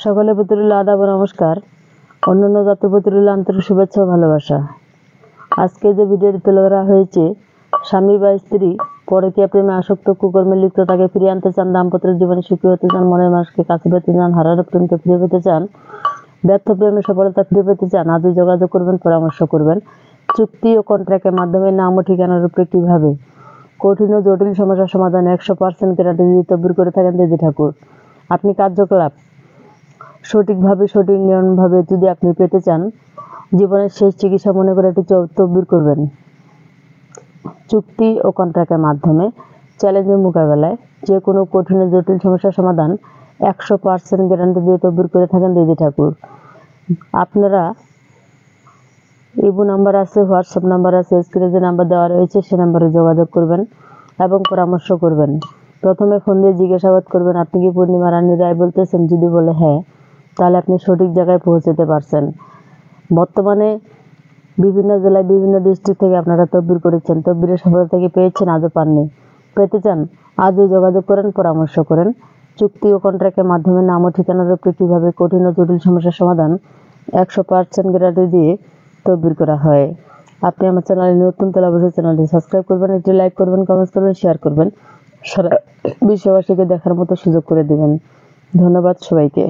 সকলের প্রতি রইল আদাব ও নমস্কার। অন্যান্য জাতির প্রতি রইল আন্তরিক শুভেচ্ছা ও ভালোবাসা। আজকে যে ভিডিওটি তুলে ধরা হয়েছে, স্বামী বা স্ত্রী পরকীয়া প্রেমে আসক্ত, কুকর্মে লিপ্ত, তাকে ফিরিয়ে আনতে চান, দাম্পত্য জীবনে সুখী হতে চান, মনের মানুষকে কাছে পেতে চান, হারানো প্রেমকে ফিরে পেতে চান, ব্যর্থ প্রেমে সফলতা ফিরে পেতে চান, আজই যোগাযোগ করবেন, পরামর্শ করবেন। চুক্তি ও কন্ট্রাক্টের মাধ্যমে নাম ও ঠিকানার উপরে কিভাবে কঠিন ও জটিল সমস্যার সমাধান 100% গ্যারান্টি দিয়ে তদবির করে থাকেন দিদি ঠাকুর। আপনি কার্যকলাপ সঠিকভাবে, সঠিক নিয়মভাবে যদি আপনি পেতে চান, জীবনের শেষ চিকিৎসা মনে করে একটি তদবির করবেন। চুক্তি ও কন্ট্রাক্টের মাধ্যমে চ্যালেঞ্জের মোকাবেলায় যে কোনো কঠিন ও জটিল সমস্যার সমাধান 100% গ্যারান্টি দিয়ে তদবির করে থাকেন দিদি ঠাকুর। আপনারা ইবো নাম্বার আছে, হোয়াটসঅ্যাপ নাম্বার আছে, স্ক্রিনে যে নাম্বার দেওয়া রয়েছে সে নাম্বারে যোগাযোগ করবেন এবং পরামর্শ করবেন। প্রথমে ফোন দিয়ে জিজ্ঞাসাবাদ করবেন, আপনি কি পূর্ণিমা রানী রায় বলতেছেন? যদি বলে হ্যাঁ, তাহলে আপনি সঠিক জায়গায় পৌঁছতে পারছেন। বর্তমানে বিভিন্ন জেলায়, বিভিন্ন ডিস্ট্রিক্ট থেকে আপনারা তদবির করেছেন, তদবিরের সফলতা কি পেয়েছেন? আজও পাননি? পেতে চান? আজই যোগাযোগ করেন, পরামর্শ করেন। চুক্তি ও কন্ট্রাক্টের মাধ্যমে নাম ও ঠিকানার উপরে কীভাবে কঠিন ও জটিল সমস্যার সমাধান 100% গ্যারান্টি দিয়ে তদবির করা হয়। আপনি আমার চ্যানেলে নতুন, তাহলে অবশ্যই চ্যানেলটি সাবস্ক্রাইব করবেন, একটি লাইক করবেন, কমেন্টস করবেন, শেয়ার করবেন, সারা বিশ্ববাসীকে দেখার মতো সুযোগ করে দিবেন। ধন্যবাদ সবাইকে।